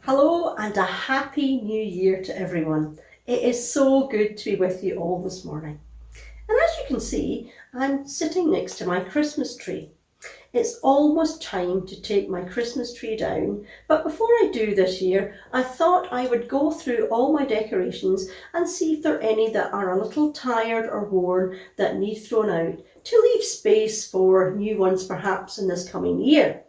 Hello and a happy new year to everyone. It is so good to be with you all this morning. And as you can see, I'm sitting next to my Christmas tree. It's almost time to take my Christmas tree down, but before I do this year, I thought I would go through all my decorations and see if there are any that are a little tired or worn that need thrown out to leave space for new ones perhaps in this coming year.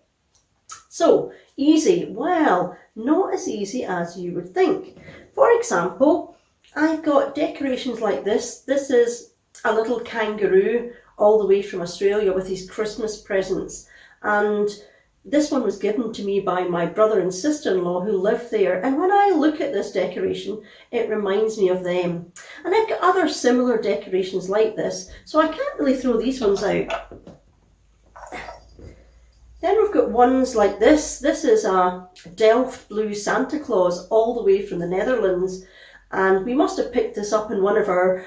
So, easy. Well, not as easy as you would think. For example, I've got decorations like this. This is a little kangaroo all the way from Australia with his Christmas presents. And this one was given to me by my brother and sister-in-law who live there. And when I look at this decoration, it reminds me of them. And I've got other similar decorations like this, so I can't really throw these ones out. Then we've got ones like this. This is a Delft blue Santa Claus all the way from the Netherlands. And we must have picked this up in one of our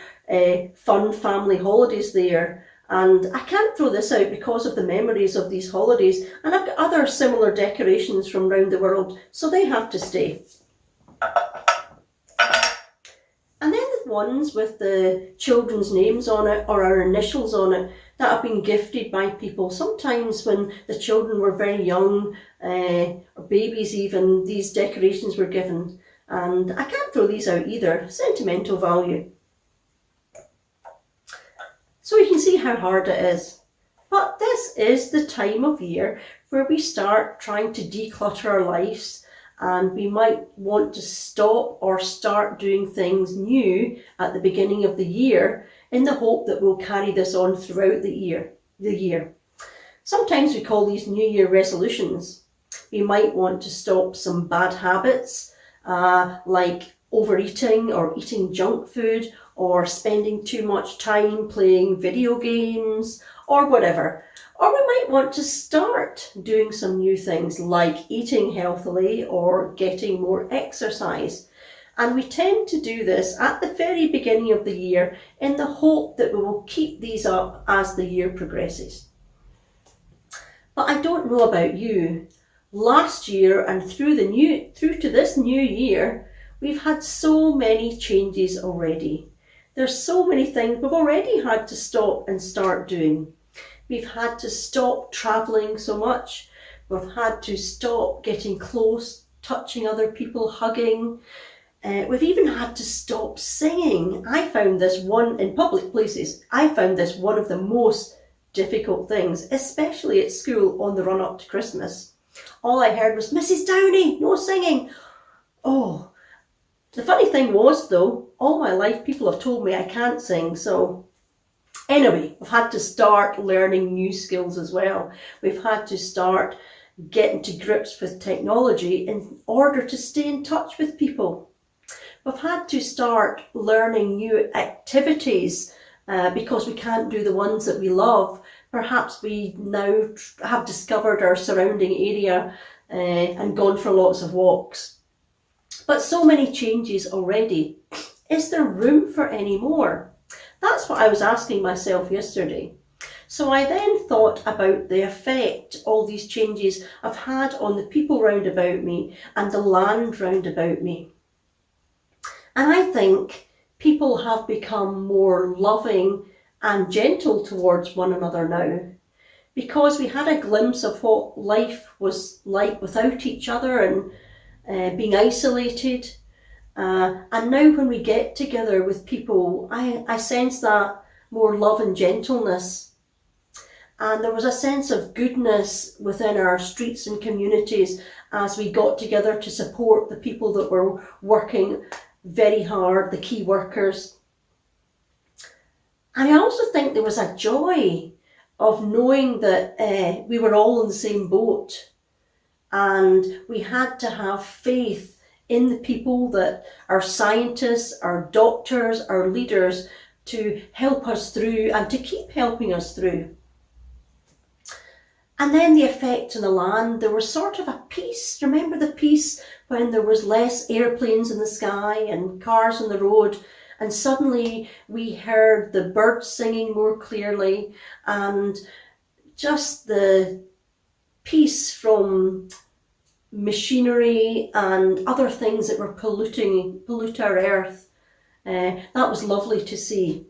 fun family holidays there. And I can't throw this out because of the memories of these holidays. And I've got other similar decorations from around the world, so they have to stay. And then the ones with the children's names on it or our initials on it that have been gifted by people. Sometimes when the children were very young, or babies even, these decorations were given. And I can't throw these out either, sentimental value. So you can see how hard it is. But this is the time of year where we start trying to declutter our lives, and we might want to stop or start doing things new at the beginning of the year in the hope that we'll carry this on throughout the year. Sometimes we call these New Year resolutions. We might want to stop some bad habits like overeating or eating junk food or spending too much time playing video games or whatever. Or we might want to start doing some new things like eating healthily or getting more exercise. And we tend to do this at the very beginning of the year in the hope that we will keep these up as the year progresses. But I don't know about you. Last year and through to this new year, we've had so many changes already. There's so many things we've already had to stop and start doing. We've had to stop travelling so much. We've had to stop getting close, touching other people, hugging. We've even had to stop singing. I found this one in public places. I found this one of the most difficult things, especially at school on the run up to Christmas. All I heard was, "Mrs. Downey, no singing." Oh, the funny thing was though, all my life people have told me I can't sing, so anyway, we've had to start learning new skills as well. We've had to start getting to grips with technology in order to stay in touch with people. We've had to start learning new activities because we can't do the ones that we love. Perhaps we now have discovered our surrounding area and gone for lots of walks. But so many changes already. Is there room for any more? That's what I was asking myself yesterday. So I then thought about the effect all these changes have had on the people round about me and the land round about me. And I think people have become more loving and gentle towards one another now, because we had a glimpse of what life was like without each other and being isolated. And now when we get together with people, I sense that more love and gentleness. And there was a sense of goodness within our streets and communities as we got together to support the people that were working very hard, the key workers. And I also think there was a joy of knowing that we were all in the same boat, and we had to have faith in the people, that our scientists, our doctors, our leaders, to help us through and to keep helping us through. And then the effect on the land, there was sort of a peace. Remember the peace when there was less airplanes in the sky and cars on the road, and suddenly we heard the birds singing more clearly, and just the peace from machinery and other things that were pollute our earth. That was lovely to see.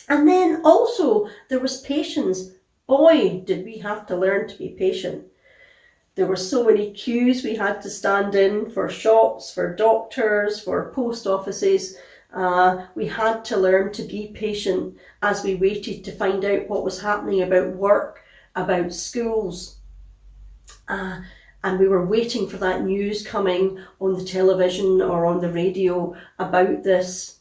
And then also there was patience. Boy, did we have to learn to be patient. There were so many queues we had to stand in for shops, for doctors, for post offices. We had to learn to be patient as we waited to find out what was happening about work, about schools. And we were waiting for that news coming on the television or on the radio about this.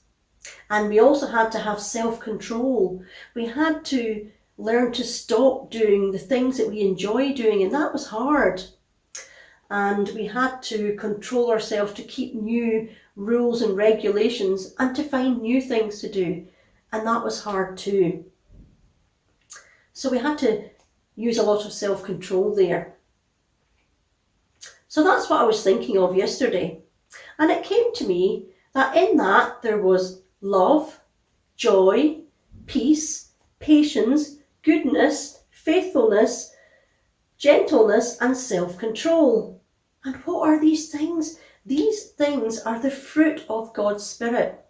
And we also had to have self-control. We had to learn to stop doing the things that we enjoy doing, and that was hard. And we had to control ourselves to keep new rules and regulations and to find new things to do, and that was hard too. So we had to use a lot of self-control there. So that's what I was thinking of yesterday, and it came to me that in that there was love, joy, peace, patience, goodness, faithfulness, gentleness, and self-control. And what are these things? These things are the fruit of God's Spirit.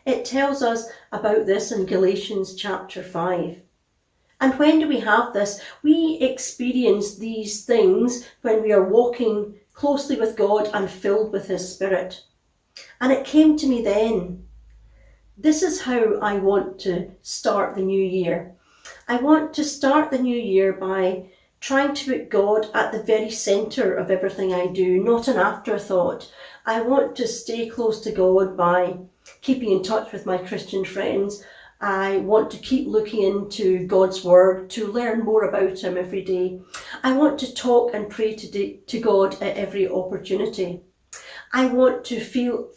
It tells us about this in Galatians chapter 5. And when do we have this? We experience these things when we are walking closely with God and filled with His Spirit. And it came to me then, this is how I want to start the new year. I want to start the new year by trying to put God at the very centre of everything I do, not an afterthought. I want to stay close to God by keeping in touch with my Christian friends. I want to keep looking into God's Word, to learn more about Him every day. I want to talk and pray to God at every opportunity. I want to feel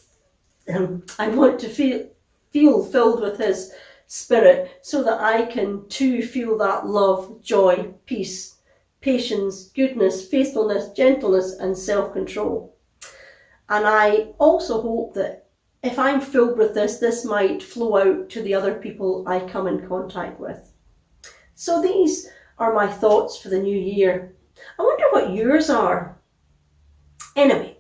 filled with His Spirit so that I can too feel that love, joy, peace, patience, goodness, faithfulness, gentleness, and self-control. And I also hope that if I'm filled with this, this might flow out to the other people I come in contact with. So these are my thoughts for the new year. I wonder what yours are. Anyway,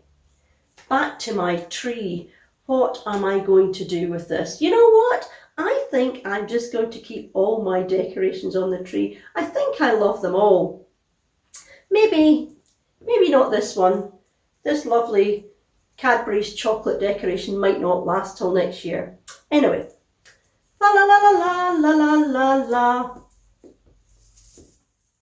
back to my tree. What am I going to do with this? You know what? I think I'm just going to keep all my decorations on the tree. I think I love them all. Maybe not this one. This lovely Cadbury's chocolate decoration might not last till next year. Anyway, la la la la la la la la la.